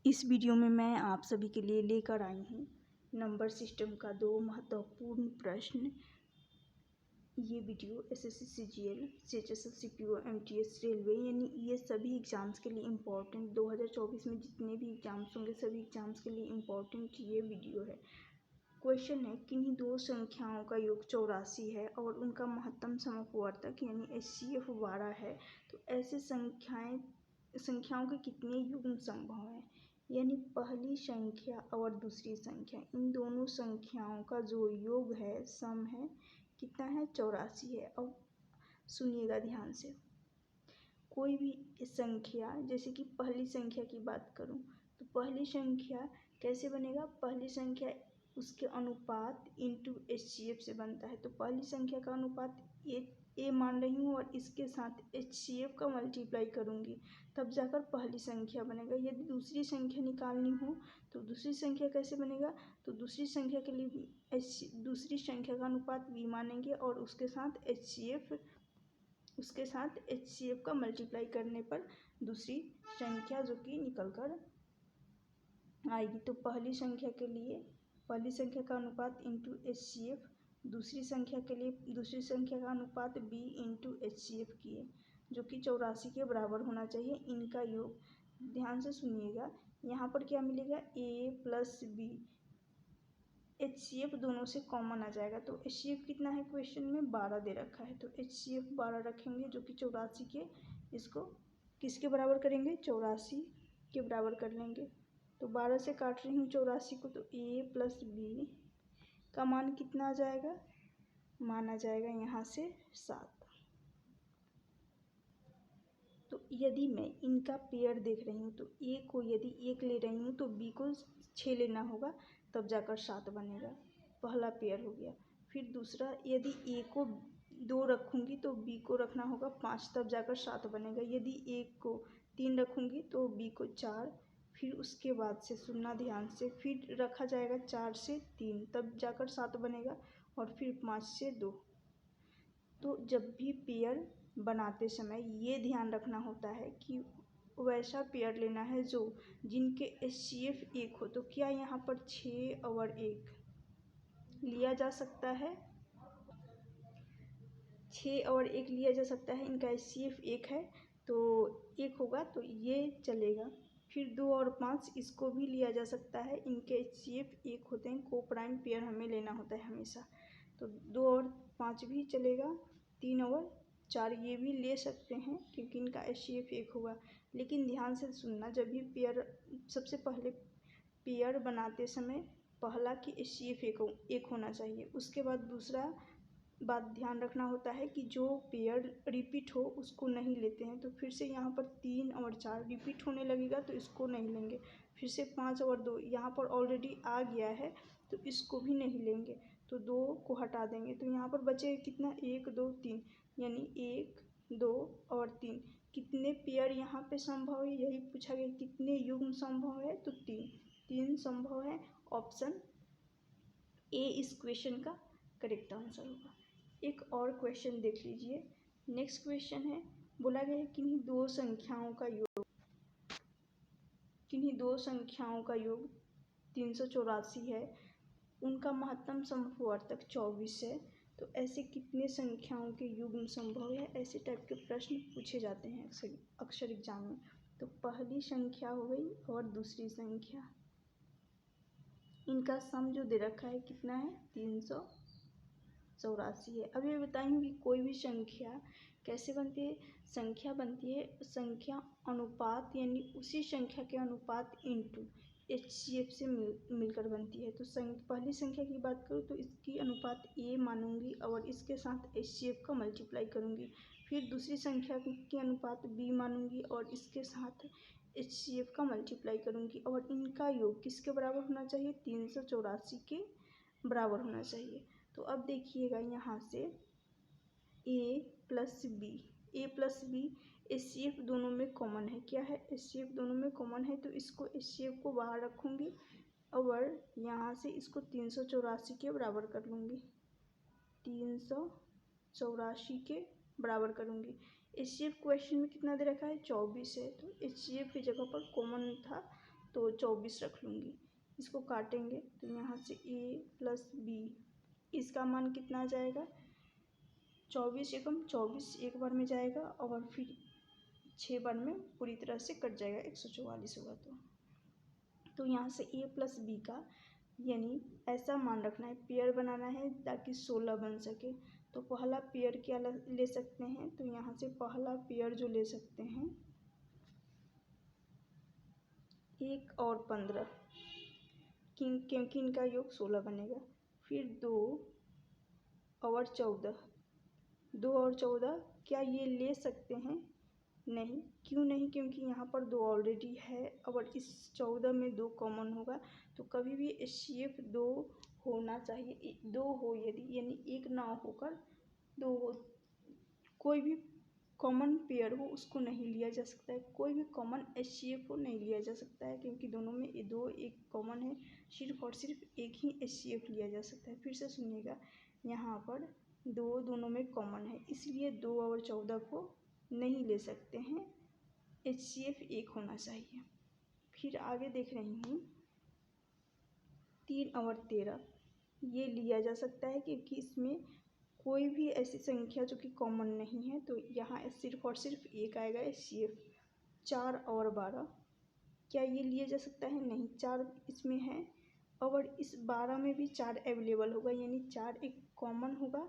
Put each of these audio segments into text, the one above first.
इस वीडियो में मैं आप सभी के लिए लेकर आई हूँ नंबर सिस्टम का 2 महत्वपूर्ण प्रश्न। ये video SSC CGL, CHSL, CPO, MTS, railway यानी ये सभी एग्ज़ाम्स के लिए इम्पोर्टेंट 2024 में जितने भी एग्ज़ाम्स होंगे सभी एग्ज़ाम्स के लिए इम्पोर्टेंट ये वीडियो है। क्वेश्चन है, किन्हीं दो संख्याओं का योग 84 है और उनका महत्तम समपवर्तक यानी एचसीएफ 12 है, तो ऐसे संख्याओं के कितने युग्म संभव हैं। यानी पहली संख्या और दूसरी संख्या, इन दोनों संख्याओं का जो योग है, सम है, कितना है, 84 है। अब सुनिएगा ध्यान से। कोई भी संख्या, जैसे कि पहली संख्या की बात करूं तो पहली संख्या कैसे बनेगा, पहली संख्या उसके अनुपात इंटू एचसीएफ से बनता है। तो पहली संख्या का अनुपात ए मान रही हूँ और इसके साथ एचसीएफ का मल्टीप्लाई करूँगी, तब जाकर पहली संख्या बनेगा। यदि दूसरी संख्या निकालनी हो तो दूसरी संख्या कैसे बनेगा, तो दूसरी संख्या के लिए दूसरी संख्या का अनुपात बी मानेंगे और उसके साथ एचसीएफ का मल्टीप्लाई करने पर दूसरी संख्या जो कि निकल कर आएगी। तो पहली संख्या के लिए पहली संख्या का अनुपात इंटू एचसीएफ, दूसरी संख्या के लिए दूसरी संख्या का अनुपात बी इंटू एचसीएफ किए, जो कि 84 के बराबर होना चाहिए। इनका योग, ध्यान से सुनिएगा, यहाँ पर क्या मिलेगा, ए प्लस बी, एचसीएफ दोनों से कॉमन आ जाएगा। तो एचसीएफ कितना है, क्वेश्चन में 12 दे रखा है, तो एचसीएफ 12 रखेंगे, जो कि 84 के, इसको किसके बराबर करेंगे, 84 के बराबर कर लेंगे। तो 12 से काट रही हूँ 84 को, तो ए प्लस बी का मान कितना आ जाएगा, मान आ जाएगा यहाँ से 7। तो यदि मैं इनका पेयर देख रही हूँ तो ए को यदि 1 ले रही हूँ तो बी को 6 लेना होगा, तब जाकर 7 बनेगा। पहला पेयर हो गया। फिर दूसरा, यदि ए को 2 रखूँगी तो बी को रखना होगा 5, तब जाकर 7 बनेगा। यदि ए को 3 रखूँगी तो बी को 4, फिर उसके बाद से सुनना ध्यान से, फिर रखा जाएगा 4 से 3, तब जाकर 7 बनेगा, और फिर 5 से 2। तो जब भी पेयर बनाते समय ये ध्यान रखना होता है कि वैसा पेयर लेना है जो जिनके एचसीएफ 1 हो। तो क्या यहाँ पर 6 और 1 लिया जा सकता है, 6 और 1 लिया जा सकता है। इनका एचसीएफ 1 है तो 1 होगा, तो ये चलेगा। फिर 2 और 5 इसको भी लिया जा सकता है, इनके एचसीएफ 1 होते हैं। को प्राइम पेयर हमें लेना होता है हमेशा, तो 2 और 5 भी चलेगा। 3 और 4 ये भी ले सकते हैं क्योंकि इनका एचसीएफ 1 होगा। लेकिन ध्यान से सुनना, जब भी पेयर, सबसे पहले पेयर बनाते समय पहला की एचसीएफ 1 होना चाहिए। उसके बाद दूसरा बात ध्यान रखना होता है कि जो पेयर रिपीट हो उसको नहीं लेते हैं। तो फिर से यहाँ पर 3 और 4 रिपीट होने लगेगा तो इसको नहीं लेंगे। फिर से 5 और 2 यहाँ पर ऑलरेडी आ गया है तो इसको भी नहीं लेंगे, तो 2 को हटा देंगे। तो यहाँ पर बचेगा कितना, 1 2 3, यानी 1 2 और 3। कितने पेयर यहाँ पे संभव है, यही पूछा गया, कितने युग्म संभव है, तो 3 संभव है। ऑप्शन ए इस क्वेश्चन का करेक्ट आंसर होगा। एक और क्वेश्चन देख लीजिए। नेक्स्ट क्वेश्चन है, बोला गया है किन्हीं दो संख्याओं का योग 384 है, उनका महत्तम समपवर्तक 24 है, तो ऐसे कितने संख्याओं के युग्म संभव है। ऐसे टाइप के प्रश्न पूछे जाते हैं अक्सर एग्जाम में। तो पहली संख्या हो गई और दूसरी संख्या, इनका सम जो दे रखा है कितना है, 384 है। अब ये बताएंगे कि कोई भी संख्या कैसे बनती है। संख्या बनती है संख्या अनुपात, यानी उसी संख्या के अनुपात इंटू एचसीएफ से मिलकर बनती है। तो पहली संख्या की बात करूँ तो इसकी अनुपात ए मानूंगी और इसके साथ एचसीएफ का मल्टीप्लाई करूँगी। फिर दूसरी संख्या की अनुपात बी मानूंगी और इसके साथ एचसीएफ का मल्टीप्लाई करूँगी, और इनका योग किसके बराबर होना चाहिए, 384 के बराबर होना चाहिए। तो अब देखिएगा यहाँ से ए प्लस बी एचसीएफ दोनों में कॉमन है। क्या है, एचसीएफ दोनों में कॉमन है, तो इसको एचसीएफ को बाहर रखूँगी और यहाँ से इसको 384 के बराबर कर लूँगी, 384 के बराबर करूँगी। एचसीएफ क्वेश्चन में कितना दे रखा है, 24 है, तो एचसीएफ की जगह पर कॉमन था तो 24 रख लूँगी। इसको काटेंगे तो यहाँ से a प्लस b, इसका मान कितना आ जाएगा, 24 एकम 24 एक बार में जाएगा और फिर 6 बार में पूरी तरह से कट जाएगा, 144 होगा। तो यहाँ से a प्लस b का यानी ऐसा मान रखना है, पेयर बनाना है ताकि 16 बन सके। तो पहला पेयर क्या ले सकते हैं, तो यहाँ से पहला पेयर जो ले सकते हैं 1 और 15, क्योंकि इनका योग 16 बनेगा। फिर 2 और 14, 2 और 14 क्या ये ले सकते हैं, नहीं। क्यों नहीं, क्योंकि यहाँ पर 2 ऑलरेडी है और इस 14 में 2 कॉमन होगा। तो कभी भी HCF 2 होना चाहिए, 2 हो यदि, यानी 1 ना होकर 2 हो, कोई भी कॉमन पेयर हो उसको नहीं लिया जा सकता है, कोई भी कॉमन HCF हो नहीं लिया जा सकता है, क्योंकि दोनों में 2 एक कॉमन है, सिर्फ और सिर्फ एक ही HCF लिया जा सकता है। फिर से सुनिएगा, यहाँ पर 2 दोनों में कॉमन है, इसलिए 2 और 14 को नहीं ले सकते हैं, HCF 1 होना चाहिए। फिर आगे देख रही हूँ 3 और 13, ये लिया जा सकता है क्योंकि इसमें कोई भी ऐसी संख्या जो कि कॉमन नहीं है, तो यहाँ सिर्फ और सिर्फ 1 आएगा HCF। 4 और 12, क्या ये लिया जा सकता है, नहीं। 4 इसमें है और इस 12 में भी 4 अवेलेबल होगा, यानी 4 एक कॉमन होगा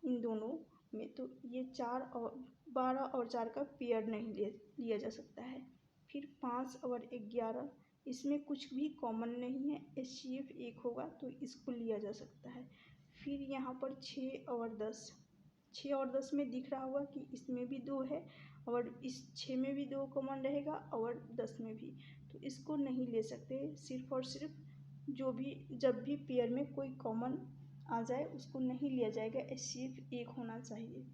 इन दोनों में। तो ये 4 और 12 और 4 का पेयर नहीं लिया जा सकता है। फिर 5 और 11, इसमें कुछ भी कॉमन नहीं है, HCF 1 होगा तो इसको लिया जा सकता है। फिर यहाँ पर 6 और 10, 6 और 10 में दिख रहा होगा कि इसमें भी 2 है और इस 6 में भी 2 कॉमन रहेगा और 10 में भी, तो इसको नहीं ले सकते। सिर्फ और सिर्फ जब भी पेयर में कोई कॉमन आ जाए उसको नहीं लिया जाएगा, HCF 1 होना चाहिए।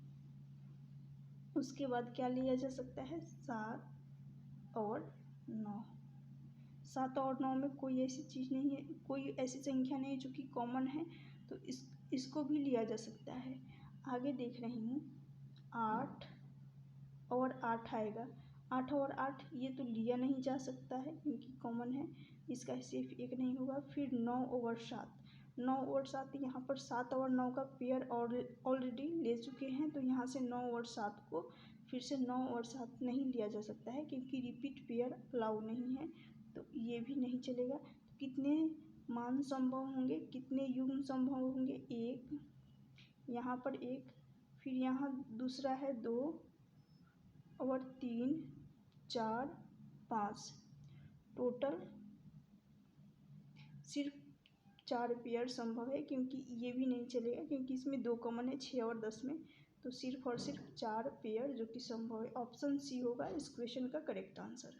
उसके बाद क्या लिया जा सकता है, 7 और 9, 7 और 9 में कोई ऐसी चीज़ नहीं है, कोई ऐसी संख्या नहीं जो कि कॉमन है, तो इसको भी लिया जा सकता है। आगे देख रही हूँ 8 और 8 आएगा, 8 और 8 ये तो लिया नहीं जा सकता है क्योंकि कॉमन है, इसका HCF 1 नहीं होगा। फिर 9 और 7, 9 और 7, यहाँ पर 7 और 9 का पेयर ऑलरेडी ले चुके हैं, तो यहाँ से 9 और 7 को फिर से 9 और 7 नहीं लिया जा सकता है क्योंकि रिपीट पेयर अलाउ नहीं है, तो ये भी नहीं चलेगा। तो कितने मान संभव होंगे, कितने युग्म संभव होंगे, 1, यहाँ पर 1, फिर यहाँ दूसरा है 2 और 3, 4, 5, टोटल सिर्फ 4 पेयर संभव है, क्योंकि ये भी नहीं चलेगा क्योंकि इसमें 2 कॉमन है 6 और 10 में, तो सिर्फ और सिर्फ 4 पेयर जो कि संभव है। ऑप्शन सी होगा इस क्वेश्चन का करेक्ट आंसर।